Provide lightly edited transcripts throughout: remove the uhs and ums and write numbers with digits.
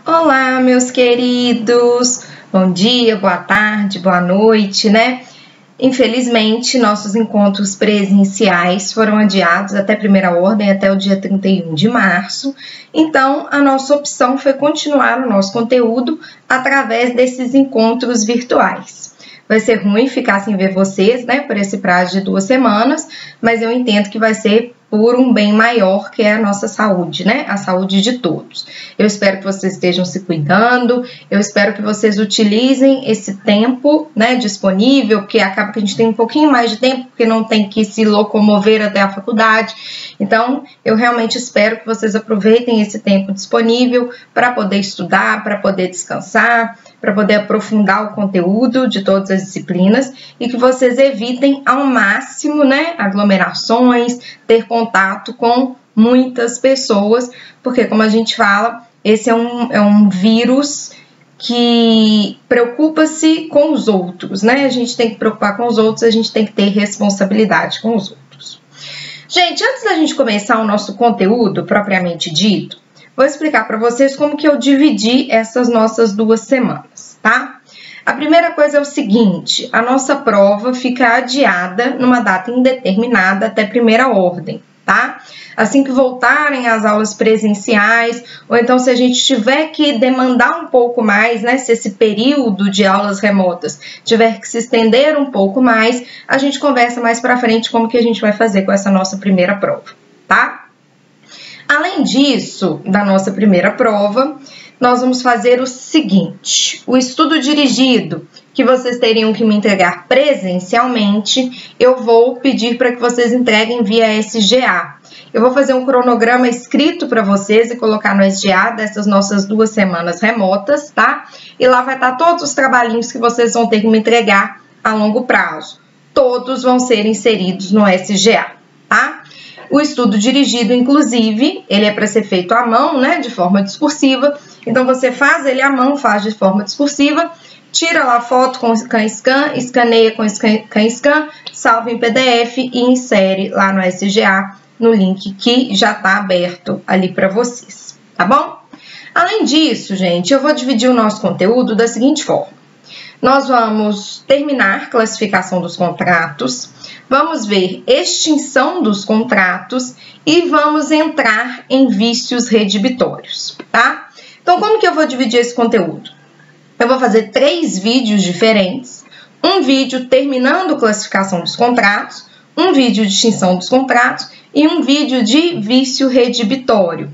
Olá, meus queridos! Bom dia, boa tarde, boa noite, né? Infelizmente, nossos encontros presenciais foram adiados até primeira ordem, até o dia 31 de março. Então, a nossa opção foi continuar o nosso conteúdo através desses encontros virtuais. Vai ser ruim ficar sem ver vocês, né, por esse prazo de 2 semanas, mas eu entendo que vai ser por um bem maior, que é a nossa saúde, né? A saúde de todos. Eu espero que vocês estejam se cuidando, eu espero que vocês utilizem esse tempo, né, disponível, porque acaba que a gente tem um pouquinho mais de tempo, porque não tem que se locomover até a faculdade. Então, eu realmente espero que vocês aproveitem esse tempo disponível para poder estudar, para poder descansar, para poder aprofundar o conteúdo de todas as disciplinas e que vocês evitem ao máximo, né, aglomerações, ter contato com muitas pessoas, porque como a gente fala, esse é um vírus que preocupa-se com os outros, né? A gente tem que preocupar com os outros, a gente tem que ter responsabilidade com os outros. Gente, antes da gente começar o nosso conteúdo propriamente dito, vou explicar para vocês como que eu dividi essas nossas 2 semanas, tá? A primeira coisa é o seguinte, a nossa prova fica adiada numa data indeterminada até primeira ordem, tá? Assim que voltarem as aulas presenciais, ou então se a gente tiver que demandar um pouco mais, né? Se esse período de aulas remotas tiver que se estender um pouco mais, a gente conversa mais pra frente como que a gente vai fazer com essa nossa primeira prova, tá? Além disso, da nossa primeira prova, nós vamos fazer o seguinte, o estudo dirigido que vocês teriam que me entregar presencialmente, eu vou pedir para que vocês entreguem via SGA. Eu vou fazer um cronograma escrito para vocês e colocar no SGA dessas nossas 2 semanas remotas, tá? E lá vai estar todos os trabalhinhos que vocês vão ter que me entregar a longo prazo. Todos vão ser inseridos no SGA, tá? O estudo dirigido, inclusive, ele é para ser feito à mão, né, de forma discursiva. Então, você faz ele à mão, faz de forma discursiva, tira lá a foto com CanScan, escaneia com CanScan, salva em PDF e insere lá no SGA, no link que já está aberto ali para vocês, tá bom? Além disso, gente, eu vou dividir o nosso conteúdo da seguinte forma. Nós vamos terminar classificação dos contratos, vamos ver extinção dos contratos e vamos entrar em vícios redibitórios, tá? Então, como que eu vou dividir esse conteúdo? Eu vou fazer 3 vídeos diferentes, um vídeo terminando classificação dos contratos, um vídeo de extinção dos contratos e um vídeo de vício redibitório.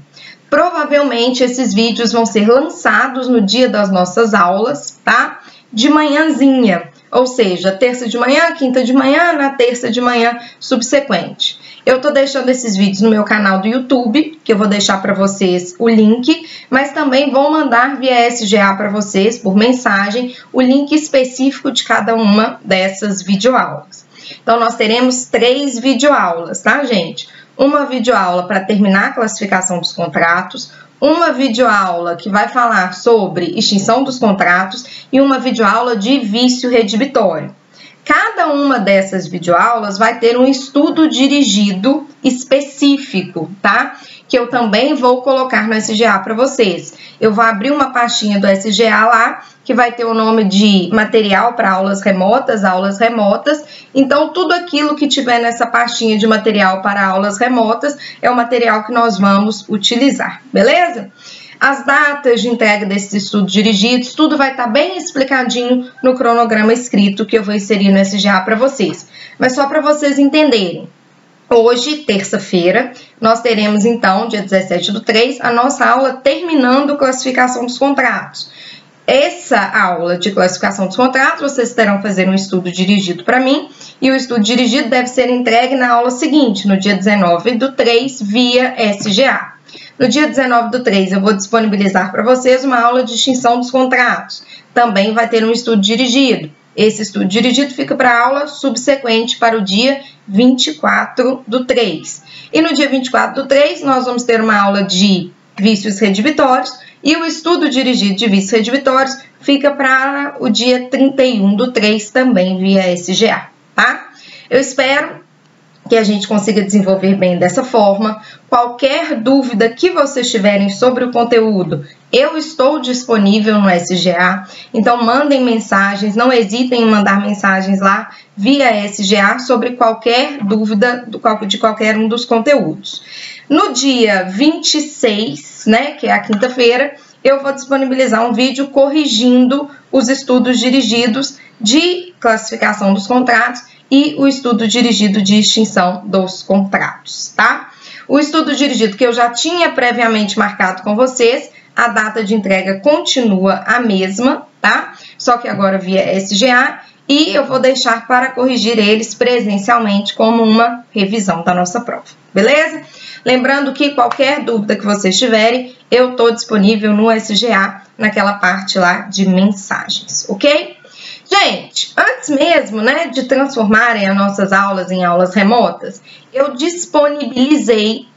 Provavelmente, esses vídeos vão ser lançados no dia das nossas aulas, tá? De manhãzinha, ou seja, terça de manhã, quinta de manhã, na terça de manhã subsequente. Eu tô deixando esses vídeos no meu canal do YouTube, que eu vou deixar para vocês o link, mas também vou mandar via SGA para vocês, por mensagem, o link específico de cada uma dessas videoaulas. Então, nós teremos 3 videoaulas, tá, gente? Uma videoaula para terminar a classificação dos contratos, uma videoaula que vai falar sobre extinção dos contratos e uma videoaula de vício redibitório. Cada uma dessas videoaulas vai ter um estudo dirigido específico, tá? Que eu também vou colocar no SGA para vocês. Eu vou abrir uma pastinha do SGA lá, que vai ter o nome de material para aulas remotas. Então, tudo aquilo que tiver nessa pastinha de material para aulas remotas é o material que nós vamos utilizar, beleza? As datas de entrega desses estudos dirigidos, tudo vai estar bem explicadinho no cronograma escrito que eu vou inserir no SGA para vocês. Mas só para vocês entenderem, hoje, terça-feira, nós teremos então, dia 17/3, a nossa aula terminando classificação dos contratos. Essa aula de classificação dos contratos, vocês terão que fazer um estudo dirigido para mim, e o estudo dirigido deve ser entregue na aula seguinte, no dia 19/3, via SGA. No dia 19/3, eu vou disponibilizar para vocês uma aula de extinção dos contratos. Também vai ter um estudo dirigido. Esse estudo dirigido fica para a aula subsequente para o dia 24/3. E no dia 24/3, nós vamos ter uma aula de vícios redibitórios e o estudo dirigido de vícios redibitórios fica para o dia 31/3 também via SGA, tá? Eu espero que a gente consiga desenvolver bem dessa forma. Qualquer dúvida que vocês tiverem sobre o conteúdo, eu estou disponível no SGA, então mandem mensagens, não hesitem em mandar mensagens lá via SGA sobre qualquer dúvida de qualquer um dos conteúdos. No dia 26, né, que é a quinta-feira, eu vou disponibilizar um vídeo corrigindo os estudos dirigidos de classificação dos contratos e o estudo dirigido de extinção dos contratos, tá? O estudo dirigido que eu já tinha previamente marcado com vocês, a data de entrega continua a mesma, tá? Só que agora via SGA, e eu vou deixar para corrigir eles presencialmente como uma revisão da nossa prova, beleza? Lembrando que qualquer dúvida que vocês tiverem, eu estou disponível no SGA, naquela parte lá de mensagens, ok? Gente, antes mesmo, né, de transformarem as nossas aulas em aulas remotas, eu disponibilizei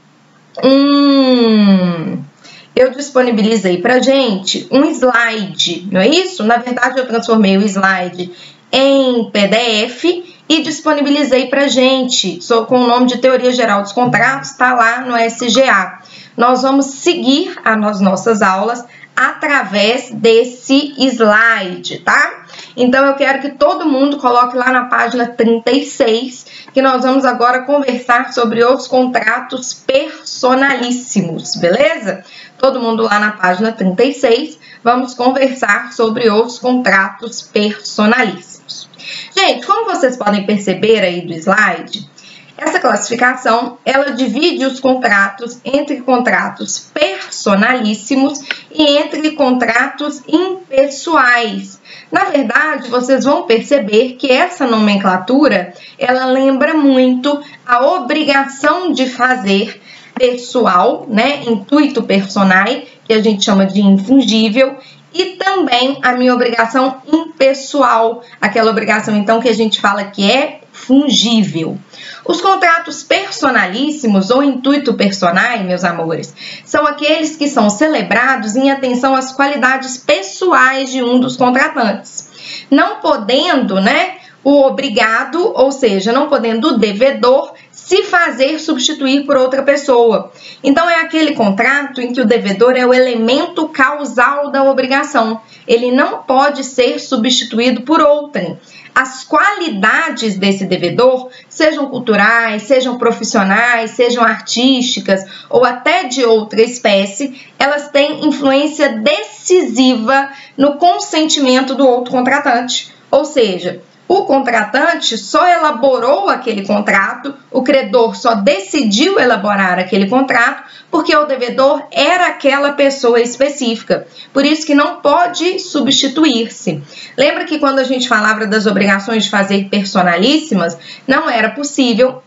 pra gente um slide, não é isso? Na verdade, eu transformei o slide em PDF e disponibilizei pra gente, com o nome de Teoria Geral dos Contratos, tá lá no SGA. Nós vamos seguir as nossas aulas através desse slide, tá? Então, eu quero que todo mundo coloque lá na página 36, que nós vamos agora conversar sobre os contratos personalíssimos, beleza? Todo mundo lá na página 36, vamos conversar sobre os contratos personalíssimos. Gente, como vocês podem perceber aí do slide, essa classificação, ela divide os contratos entre contratos personalíssimos e entre contratos impessoais. Na verdade, vocês vão perceber que essa nomenclatura, ela lembra muito a obrigação de fazer pessoal, né, intuito personae, que a gente chama de infungível, e também a minha obrigação impessoal, aquela obrigação, então, que a gente fala que é fungível. Os contratos personalíssimos ou intuito personae, meus amores, são aqueles que são celebrados em atenção às qualidades pessoais de um dos contratantes, não podendo, né, o obrigado, ou seja, não podendo o devedor se fazer substituir por outra pessoa. Então, é aquele contrato em que o devedor é o elemento causal da obrigação. Ele não pode ser substituído por outrem. As qualidades desse devedor, sejam culturais, sejam profissionais, sejam artísticas ou até de outra espécie, elas têm influência decisiva no consentimento do outro contratante. Ou seja, o contratante só elaborou aquele contrato, o credor só decidiu elaborar aquele contrato porque o devedor era aquela pessoa específica. Por isso que não pode substituir-se. Lembra que quando a gente falava das obrigações de fazer personalíssimas, não era possível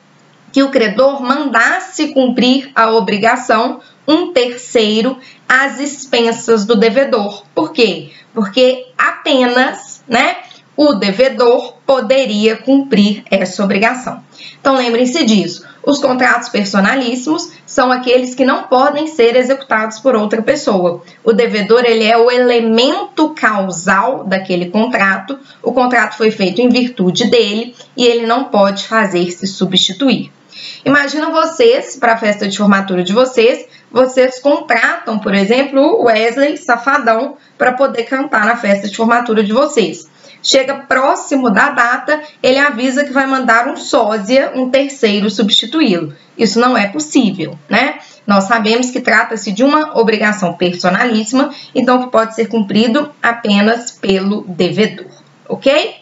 que o credor mandasse cumprir a obrigação um terceiro às expensas do devedor. Por quê? Porque apenas, né, o devedor poderia cumprir essa obrigação. Então, lembrem-se disso. Os contratos personalíssimos são aqueles que não podem ser executados por outra pessoa. O devedor, ele é o elemento causal daquele contrato. O contrato foi feito em virtude dele e ele não pode fazer-se substituir. Imagina vocês, para a festa de formatura de vocês contratam, por exemplo, o Wesley Safadão para poder cantar na festa de formatura de vocês. Chega próximo da data, ele avisa que vai mandar um sósia, um terceiro, substituí-lo. Isso não é possível, né? Nós sabemos que trata-se de uma obrigação personalíssima, então que pode ser cumprido apenas pelo devedor, ok?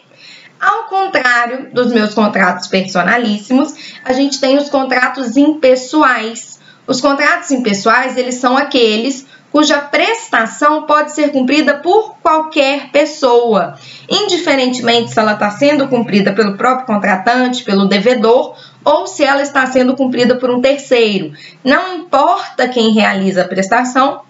Ao contrário dos meus contratos personalíssimos, a gente tem os contratos impessoais. Os contratos impessoais, eles são aqueles cuja prestação pode ser cumprida por qualquer pessoa, indiferentemente se ela está sendo cumprida pelo próprio contratante, pelo devedor, ou se ela está sendo cumprida por um terceiro. Não importa quem realiza a prestação,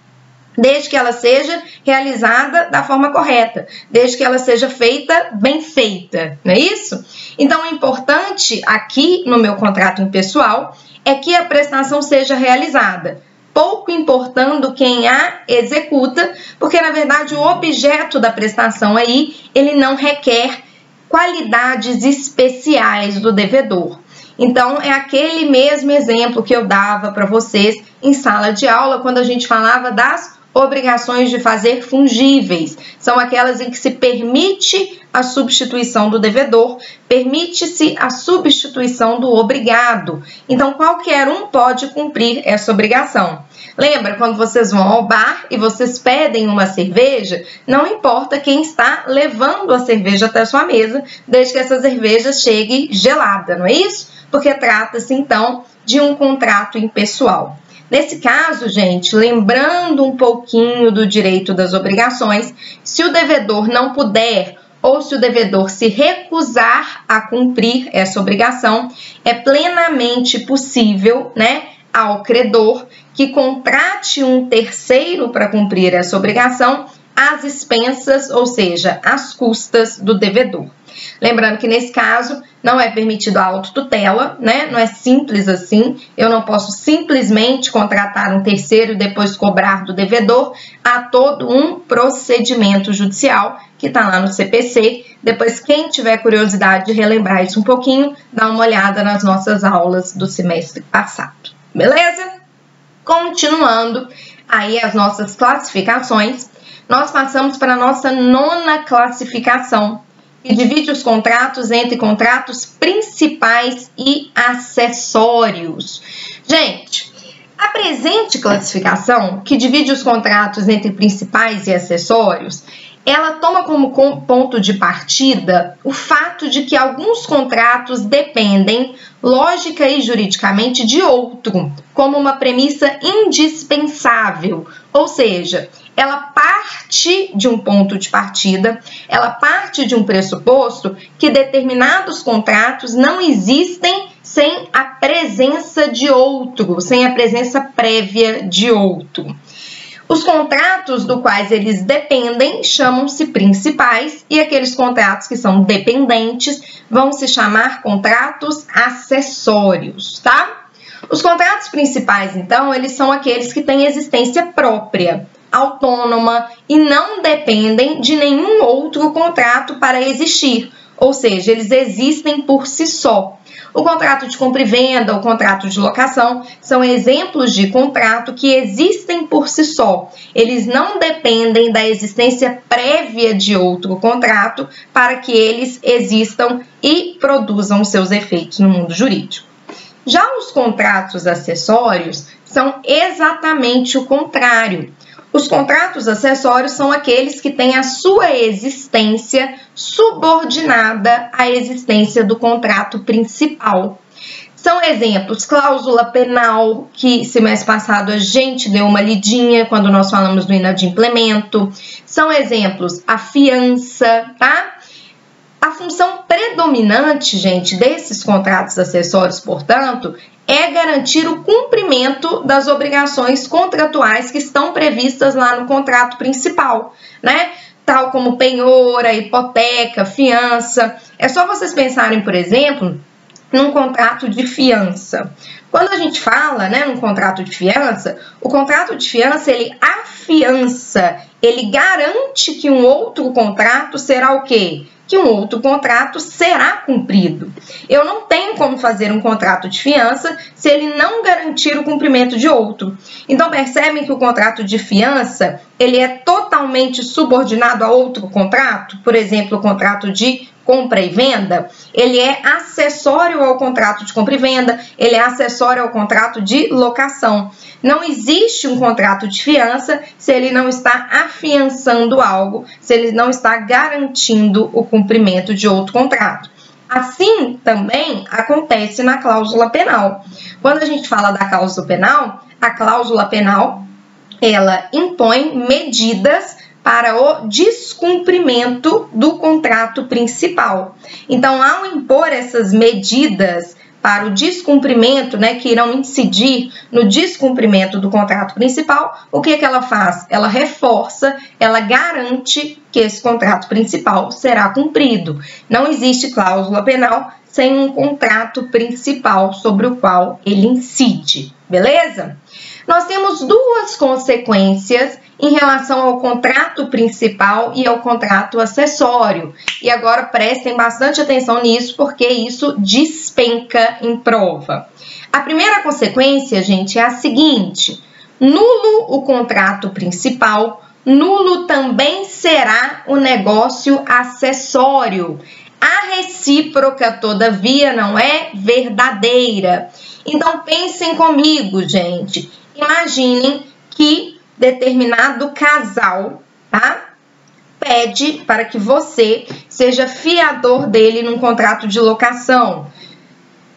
desde que ela seja realizada da forma correta, desde que ela seja feita bem feita, não é isso? Então, o importante aqui no meu contrato impessoal é que a prestação seja realizada, pouco importando quem a executa, porque, na verdade, o objeto da prestação aí, ele não requer qualidades especiais do devedor. Então, é aquele mesmo exemplo que eu dava para vocês em sala de aula, quando a gente falava das obrigações de fazer fungíveis. São aquelas em que se permite a substituição do devedor, permite-se a substituição do obrigado. Então, qualquer um pode cumprir essa obrigação. Lembra quando vocês vão ao bar e vocês pedem uma cerveja? Não importa quem está levando a cerveja até a sua mesa, desde que essa cerveja chegue gelada, não é isso? Porque trata-se, então, de um contrato impessoal. Nesse caso, gente, lembrando um pouquinho do direito das obrigações, se o devedor não puder ou se o devedor se recusar a cumprir essa obrigação, é plenamente possível, né, ao credor que contrate um terceiro para cumprir essa obrigação às expensas, ou seja, às custas do devedor. Lembrando que nesse caso não é permitido a autotutela, né? Não é simples assim. Eu não posso simplesmente contratar um terceiro e depois cobrar do devedor. Há todo um procedimento judicial que está lá no CPC. Depois, quem tiver curiosidade de relembrar isso um pouquinho, dá uma olhada nas nossas aulas do semestre passado. Beleza? Continuando aí as nossas classificações, nós passamos para a nossa 9ª classificação, que divide os contratos entre contratos principais e acessórios. Gente, a presente classificação, que divide os contratos entre principais e acessórios, ela toma como ponto de partida o fato de que alguns contratos dependem, lógica e juridicamente, de outro, como uma premissa indispensável, ou seja, ela parte de um ponto de partida, ela parte de um pressuposto que determinados contratos não existem sem a presença de outro, sem a presença prévia de outro. Os contratos do quais eles dependem chamam-se principais e aqueles contratos que são dependentes vão se chamar contratos acessórios, tá? Os contratos principais, então, eles são aqueles que têm existência própria, autônoma e não dependem de nenhum outro contrato para existir, ou seja, eles existem por si só. O contrato de compra e venda, o contrato de locação, são exemplos de contrato que existem por si só. Eles não dependem da existência prévia de outro contrato para que eles existam e produzam seus efeitos no mundo jurídico. Já os contratos acessórios são exatamente o contrário. Os contratos acessórios são aqueles que têm a sua existência subordinada à existência do contrato principal. São exemplos, cláusula penal, que semestre passado a gente deu uma lidinha quando nós falamos do inadimplemento. São exemplos, a fiança, tá? A função predominante, gente, desses contratos acessórios, portanto, é garantir o cumprimento das obrigações contratuais que estão previstas lá no contrato principal, né? Tal como penhora, hipoteca, fiança. É só vocês pensarem, por exemplo, num contrato de fiança. Quando a gente fala, né, num contrato de fiança, o contrato de fiança, ele afiança, ele garante que um outro contrato será o quê? Que um outro contrato será cumprido. Eu não tenho como fazer um contrato de fiança se ele não garantir o cumprimento de outro. Então, percebem que o contrato de fiança, ele é totalmente subordinado a outro contrato? Por exemplo, o contrato de compra e venda, ele é acessório ao contrato de compra e venda, ele é acessório ao contrato de locação. Não existe um contrato de fiança se ele não está afiançando algo, se ele não está garantindo o cumprimento de outro contrato. Assim também acontece na cláusula penal. Quando a gente fala da cláusula penal, a cláusula penal, ela impõe medidas para o descumprimento do contrato principal. Então, ao impor essas medidas para o descumprimento, né, que irão incidir no descumprimento do contrato principal, o que ela faz? Ela reforça, ela garante que esse contrato principal será cumprido. Não existe cláusula penal sem um contrato principal sobre o qual ele incide, beleza? Nós temos duas consequências em relação ao contrato principal e ao contrato acessório. E agora prestem bastante atenção nisso, porque isso despenca em prova. A primeira consequência, gente, é a seguinte: nulo o contrato principal, nulo também será o negócio acessório. A recíproca, todavia, não é verdadeira. Então, pensem comigo, gente. Imaginem que determinado casal, tá, pede para que você seja fiador dele num contrato de locação.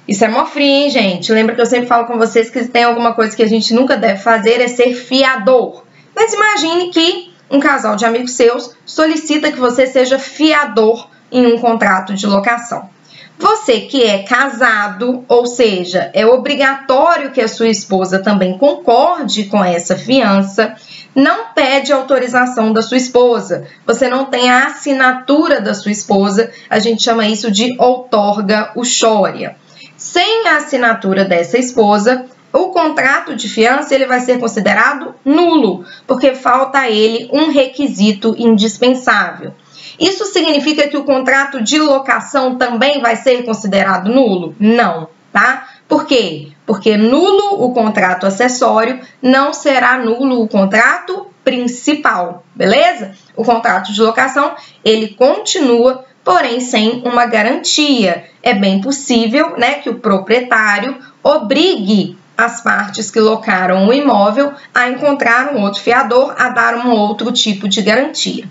Isso é mó frio, hein, gente? Lembra que eu sempre falo com vocês que tem alguma coisa que a gente nunca deve fazer, é ser fiador. Mas imagine que um casal de amigos seus solicita que você seja fiador em um contrato de locação. Você que é casado, ou seja, é obrigatório que a sua esposa também concorde com essa fiança, não pede autorização da sua esposa. Você não tem a assinatura da sua esposa, a gente chama isso de outorga uxória. Sem a assinatura dessa esposa, o contrato de fiança ele vai ser considerado nulo, porque falta a ele um requisito indispensável. Isso significa que o contrato de locação também vai ser considerado nulo? Não, tá? Por quê? Porque nulo o contrato acessório, não será nulo o contrato principal, beleza? O contrato de locação, ele continua, porém sem uma garantia. É bem possível, né, que o proprietário obrigue as partes que locaram o imóvel a encontrar um outro fiador, a dar um outro tipo de garantia.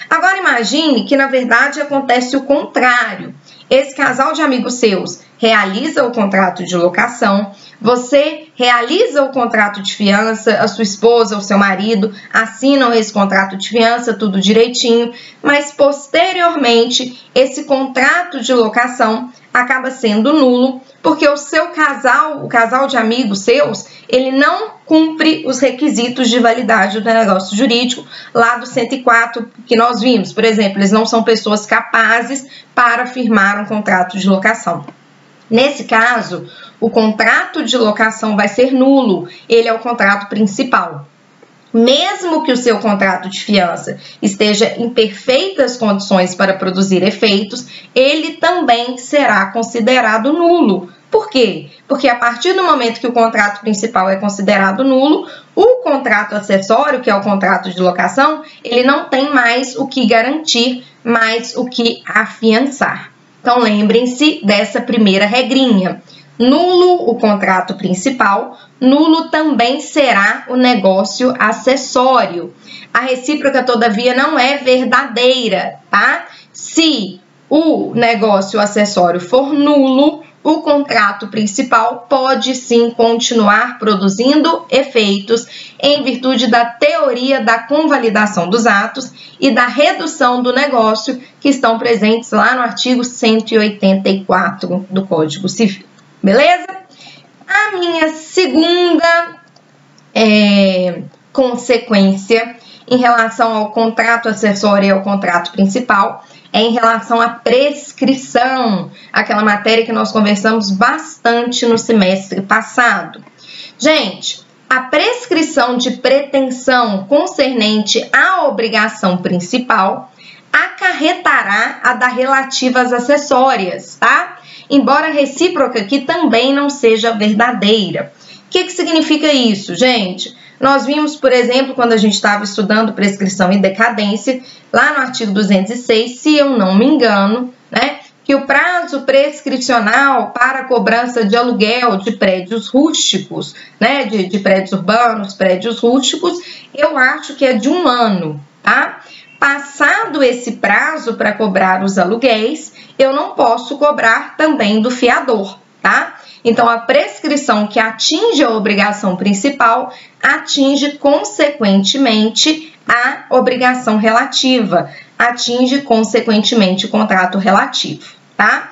Agora imagine que, na verdade, acontece o contrário. Esse casal de amigos seus realiza o contrato de locação, você realiza o contrato de fiança, a sua esposa, o seu marido assinam esse contrato de fiança, tudo direitinho, mas posteriormente esse contrato de locação acaba sendo nulo, porque o seu casal, o casal de amigos seus, ele não cumpre os requisitos de validade do negócio jurídico lá do 104 que nós vimos. Por exemplo, eles não são pessoas capazes para firmar um contrato de locação. Nesse caso, o contrato de locação vai ser nulo, ele é o contrato principal. Mesmo que o seu contrato de fiança esteja em perfeitas condições para produzir efeitos, ele também será considerado nulo. Por quê? Porque a partir do momento que o contrato principal é considerado nulo, o contrato acessório, que é o contrato de locação, ele não tem mais o que garantir, mais o que afiançar. Então, lembrem-se dessa primeira regrinha. Nulo o contrato principal, nulo também será o negócio acessório. A recíproca, todavia, não é verdadeira, tá? Se o negócio acessório for nulo, o contrato principal pode sim continuar produzindo efeitos em virtude da teoria da convalidação dos atos e da redução do negócio que estão presentes lá no artigo 184 do Código Civil. Beleza? A minha segunda consequência em relação ao contrato acessório e ao contrato principal é em relação à prescrição, aquela matéria que nós conversamos bastante no semestre passado. Gente, a prescrição de pretensão concernente à obrigação principal acarretará a da relativa às acessórias, tá? Embora a recíproca aqui também não seja verdadeira. O que significa isso, gente? Nós vimos, por exemplo, quando a gente estava estudando prescrição e decadência, lá no artigo 206, se eu não me engano, né, que o prazo prescricional para a cobrança de aluguel de prédios rústicos, né, de prédios urbanos, prédios rústicos, eu acho que é de 1 ano, tá? Passado esse prazo para cobrar os aluguéis, eu não posso cobrar também do fiador, tá? Então, a prescrição que atinge a obrigação principal atinge, consequentemente, a obrigação relativa, atinge, consequentemente, o contrato relativo, tá?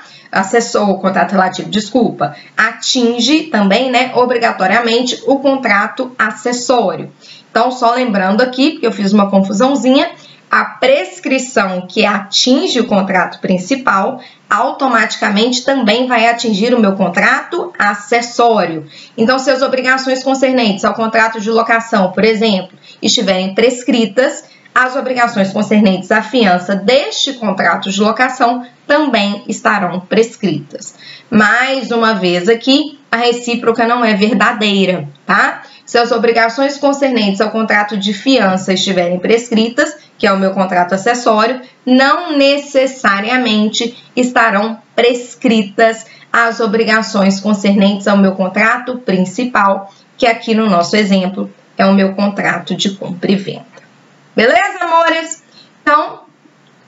O contrato relativo, desculpa, atinge também, né, obrigatoriamente, o contrato acessório. Então, só lembrando aqui, porque eu fiz uma confusãozinha, a prescrição que atinge o contrato principal, automaticamente também vai atingir o meu contrato acessório. Então, se as obrigações concernentes ao contrato de locação, por exemplo, estiverem prescritas, as obrigações concernentes à fiança deste contrato de locação também estarão prescritas. Mais uma vez aqui, a recíproca não é verdadeira, tá? Se as obrigações concernentes ao contrato de fiança estiverem prescritas, que é o meu contrato acessório, não necessariamente estarão prescritas as obrigações concernentes ao meu contrato principal, que aqui no nosso exemplo é o meu contrato de compra e venda. Beleza, amores? Então,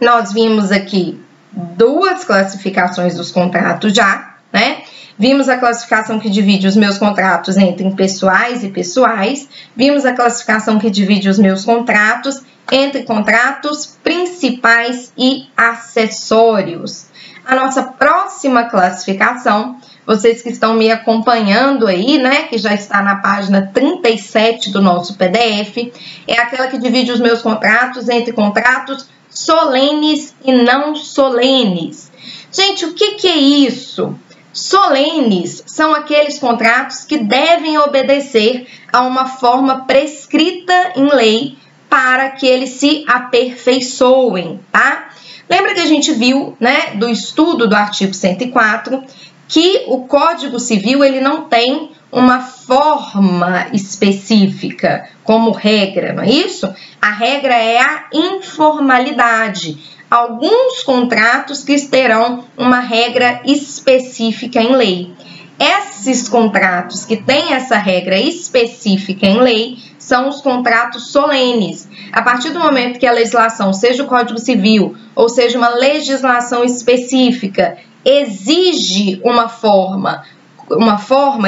nós vimos aqui duas classificações dos contratos já, né? Vimos a classificação que divide os meus contratos entre pessoais e pessoais. Vimos a classificação que divide os meus contratos entre contratos principais e acessórios. A nossa próxima classificação, vocês que estão me acompanhando aí, né, que já está na página 37 do nosso PDF, é aquela que divide os meus contratos entre contratos solenes e não solenes. Gente, o que é isso? Solenes são aqueles contratos que devem obedecer a uma forma prescrita em lei para que eles se aperfeiçoem, tá? Lembra que a gente viu, né, do estudo do artigo 104, que o Código Civil ele não tem uma forma específica como regra, não é isso? A regra é a informalidade. Alguns contratos que terão uma regra específica em lei. Esses contratos que têm essa regra específica em lei são os contratos solenes. A partir do momento que a legislação, seja o Código Civil ou seja uma legislação específica, exige uma forma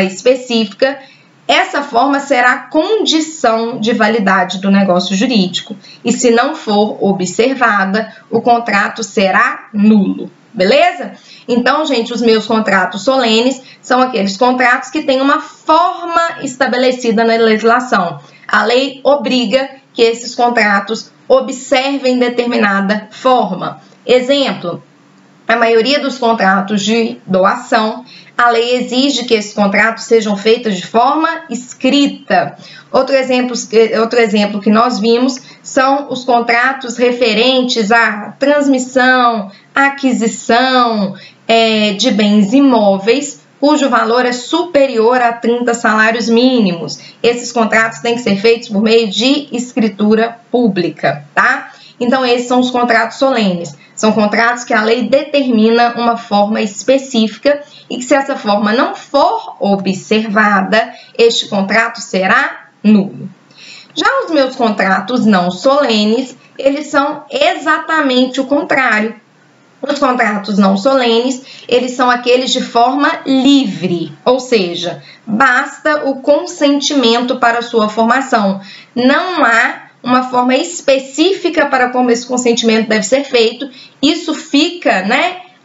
específica, essa forma será condição de validade do negócio jurídico. E se não for observada, o contrato será nulo. Beleza? Então, gente, os meus contratos solenes são aqueles contratos que têm uma forma estabelecida na legislação. A lei obriga que esses contratos observem determinada forma. Exemplo, a maioria dos contratos de doação, a lei exige que esses contratos sejam feitos de forma escrita. Outro exemplo que nós vimos são os contratos referentes à transmissão, aquisição de bens imóveis, cujo valor é superior a 30 salários mínimos. Esses contratos têm que ser feitos por meio de escritura pública, tá? Então, esses são os contratos solenes. São contratos que a lei determina uma forma específica e que, se essa forma não for observada, este contrato será nulo. Já os meus contratos não solenes, eles são exatamente o contrário. Os contratos não solenes, eles são aqueles de forma livre, ou seja, basta o consentimento para a sua formação. Não há uma forma específica para como esse consentimento deve ser feito. Isso fica,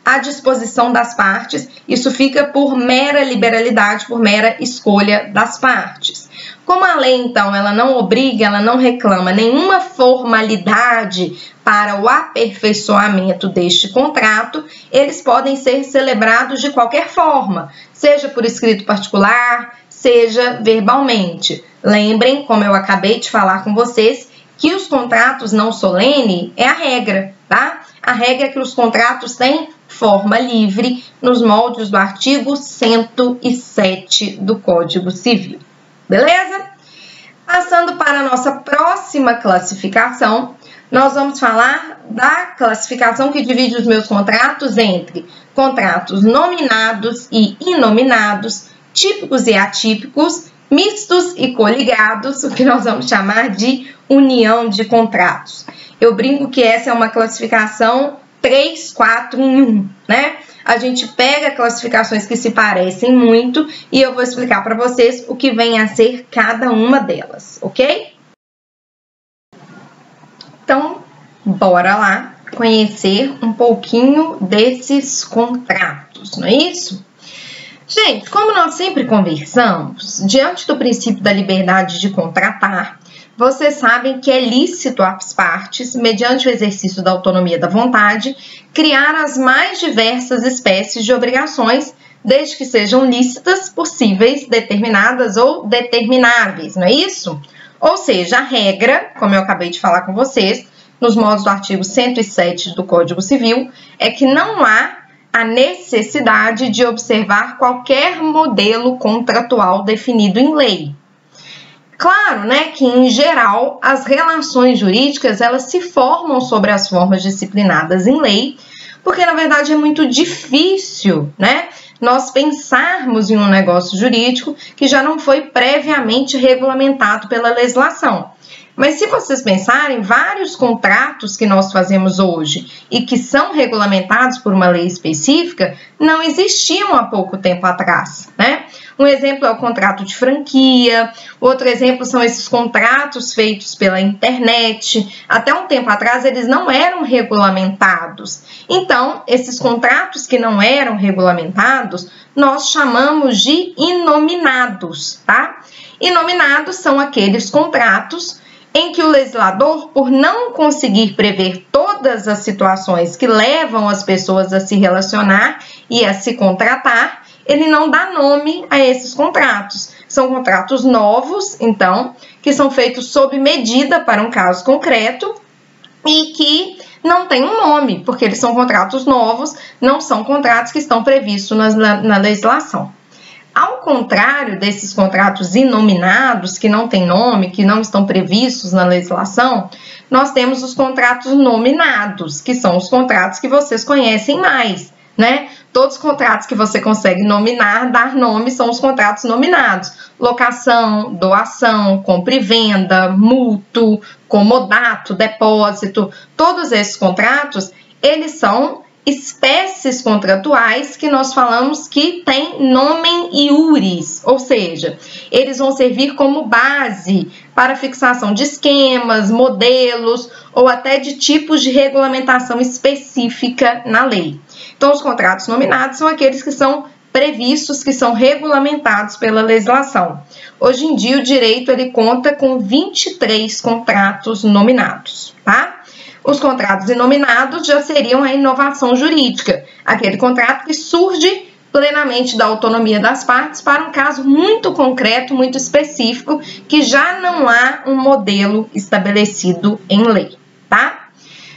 à disposição das partes. Isso fica por mera liberalidade, por mera escolha das partes. Como a lei, então, ela não obriga, ela não reclama nenhuma formalidade para o aperfeiçoamento deste contrato, eles podem ser celebrados de qualquer forma, seja por escrito particular, seja verbalmente. Lembrem, como eu acabei de falar com vocês, que os contratos não solene é a regra, tá? A regra é que os contratos têm forma livre nos moldes do artigo 107 do Código Civil. Beleza? Passando para a nossa próxima classificação, nós vamos falar da classificação que divide os meus contratos entre contratos nominados e inominados, típicos e atípicos, mistos e coligados, o que nós vamos chamar de união de contratos. Eu brinco que essa é uma classificação 3, 4 em 1, né? A gente pega classificações que se parecem muito e eu vou explicar para vocês o que vem a ser cada uma delas, ok? Então, bora lá conhecer um pouquinho desses contratos, não é isso? Gente, como nós sempre conversamos, diante do princípio da liberdade de contratar, vocês sabem que é lícito às partes, mediante o exercício da autonomia da vontade, criar as mais diversas espécies de obrigações, desde que sejam lícitas, possíveis, determinadas ou determináveis, não é isso? Ou seja, a regra, como eu acabei de falar com vocês, nos modos do artigo 107 do Código Civil, é que não há a necessidade de observar qualquer modelo contratual definido em lei. Claro, né, que em geral as relações jurídicas elas se formam sobre as formas disciplinadas em lei, porque na verdade é muito difícil, né, nós pensarmos em um negócio jurídico que já não foi previamente regulamentado pela legislação. Mas se vocês pensarem, vários contratos que nós fazemos hoje e que são regulamentados por uma lei específica, não existiam há pouco tempo atrás, né? Um exemplo é o contrato de franquia, outro exemplo são esses contratos feitos pela internet. Até um tempo atrás eles não eram regulamentados. Então, esses contratos que não eram regulamentados, nós chamamos de inominados, tá? Inominados são aqueles contratos em que o legislador, por não conseguir prever todas as situações que levam as pessoas a se relacionar e a se contratar, ele não dá nome a esses contratos. São contratos novos, então, que são feitos sob medida para um caso concreto e que não tem um nome, porque eles são contratos novos, não são contratos que estão previstos na legislação. Ao contrário desses contratos inominados, que não têm nome, que não estão previstos na legislação, nós temos os contratos nominados, que são os contratos que vocês conhecem mais, né? Todos os contratos que você consegue nominar, dar nome, são os contratos nominados. Locação, doação, compra e venda, mútuo, comodato, depósito, todos esses contratos, eles são espécies contratuais que nós falamos que têm nomen iuris, ou seja, eles vão servir como base para fixação de esquemas, modelos ou até de tipos de regulamentação específica na lei. Então, os contratos nominados são aqueles que são previstos, que são regulamentados pela legislação. Hoje em dia, o direito ele conta com 23 contratos nominados, tá? Os contratos inominados já seriam a inovação jurídica, aquele contrato que surge plenamente da autonomia das partes para um caso muito concreto, muito específico, que já não há um modelo estabelecido em lei, tá?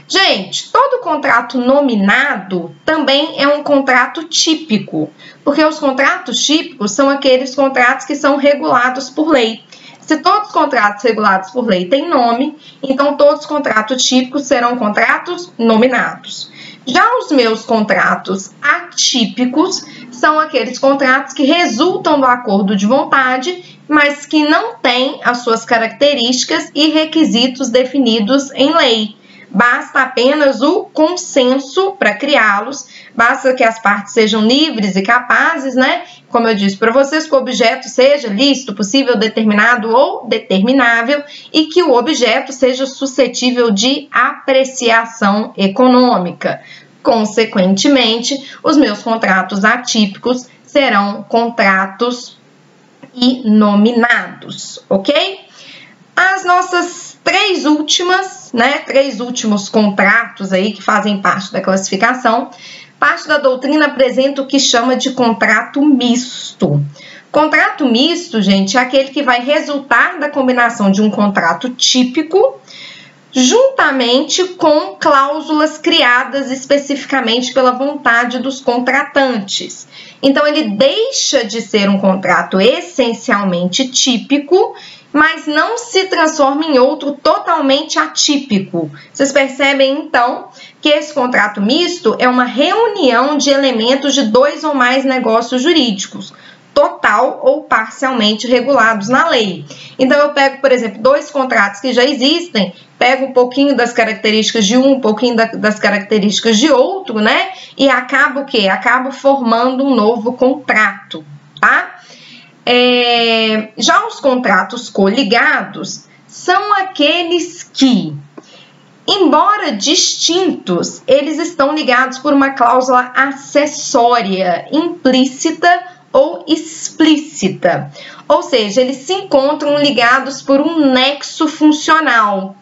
Gente, todo contrato nominado também é um contrato típico, porque os contratos típicos são aqueles contratos que são regulados por lei. Se todos os contratos regulados por lei têm nome, então todos os contratos típicos serão contratos nominados. Já os meus contratos atípicos são aqueles contratos que resultam do acordo de vontade, mas que não têm as suas características e requisitos definidos em lei. Basta apenas o consenso para criá-los, basta que as partes sejam livres e capazes, né? Como eu disse para vocês, que o objeto seja lícito, possível, determinado ou determinável e que o objeto seja suscetível de apreciação econômica. Consequentemente, os meus contratos atípicos serão contratos inominados, ok? As nossas três últimos contratos aí que fazem parte da classificação, parte da doutrina apresenta o que chama de contrato misto. Contrato misto, gente, é aquele que vai resultar da combinação de um contrato típico juntamente com cláusulas criadas especificamente pela vontade dos contratantes. Então, ele deixa de ser um contrato essencialmente típico, mas não se transforma em outro totalmente atípico. Vocês percebem, então, que esse contrato misto é uma reunião de elementos de dois ou mais negócios jurídicos, total ou parcialmente regulados na lei. Então, eu pego, por exemplo, dois contratos que já existem, pego um pouquinho das características de um pouquinho das características de outro, né? E acabo o quê? Acabo formando um novo contrato, tá? Já os contratos coligados são aqueles que, embora distintos, eles estão ligados por uma cláusula acessória, implícita ou explícita. Ou seja, eles se encontram ligados por um nexo funcional.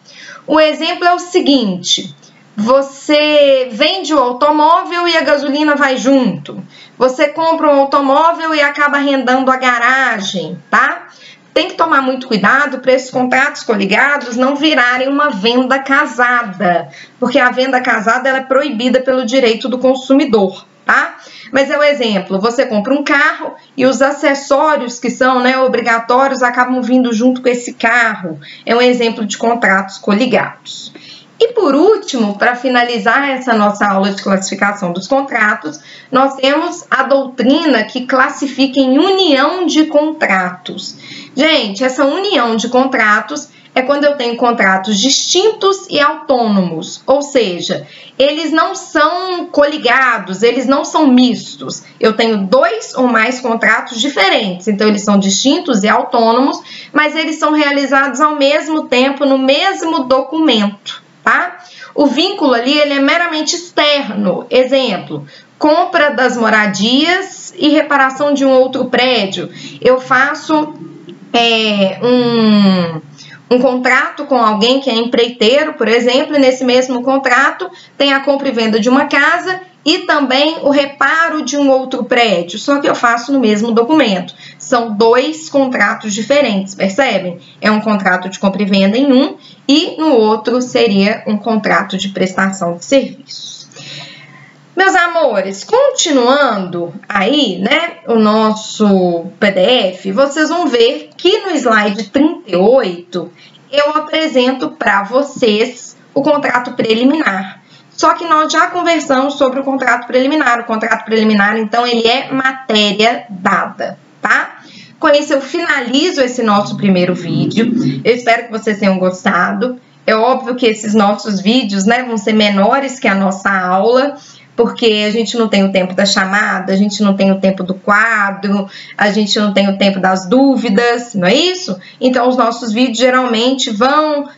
O exemplo é o seguinte: você vende o automóvel e a gasolina vai junto. Você compra um automóvel e acaba arrendando a garagem, tá? Tem que tomar muito cuidado para esses contratos coligados não virarem uma venda casada, porque a venda casada ela é proibida pelo direito do consumidor, tá? Mas é o exemplo, você compra um carro e os acessórios que são, né, obrigatórios acabam vindo junto com esse carro. É um exemplo de contratos coligados. E por último, para finalizar essa nossa aula de classificação dos contratos, nós temos a doutrina que classifica em união de contratos. Gente, essa união de contratos é quando eu tenho contratos distintos e autônomos, ou seja, eles não são coligados, eles não são mistos. Eu tenho 2 ou mais contratos diferentes, então eles são distintos e autônomos, mas eles são realizados ao mesmo tempo no mesmo documento, tá? O vínculo ali ele é meramente externo. Exemplo, compra das moradias e reparação de um outro prédio. Eu faço um contrato com alguém que é empreiteiro, por exemplo, e nesse mesmo contrato tem a compra e venda de uma casa e também o reparo de um outro prédio, só que eu faço no mesmo documento. São 2 contratos diferentes, percebem? É um contrato de compra e venda em um e no outro seria um contrato de prestação de serviços. Meus amores, continuando aí, né, o nosso PDF, vocês vão ver que no slide 38 eu apresento para vocês o contrato preliminar. Só que nós já conversamos sobre o contrato preliminar. O contrato preliminar, então, ele é matéria dada, tá? Com isso, eu finalizo esse nosso primeiro vídeo. Eu espero que vocês tenham gostado. É óbvio que esses nossos vídeos, né, vão ser menores que a nossa aula, porque a gente não tem o tempo da chamada, a gente não tem o tempo do quadro, a gente não tem o tempo das dúvidas, não é isso? Então, os nossos vídeos geralmente vão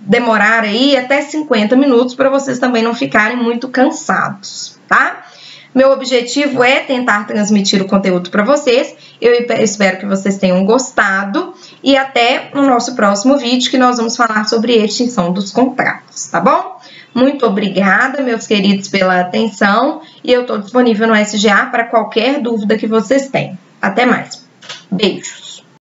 demorar aí até 50 minutos para vocês também não ficarem muito cansados, tá? Meu objetivo é tentar transmitir o conteúdo para vocês. Eu espero que vocês tenham gostado e até no nosso próximo vídeo que nós vamos falar sobre extinção dos contratos, tá bom? Muito obrigada, meus queridos, pela atenção e eu estou disponível no SGA para qualquer dúvida que vocês tenham. Até mais. Beijos!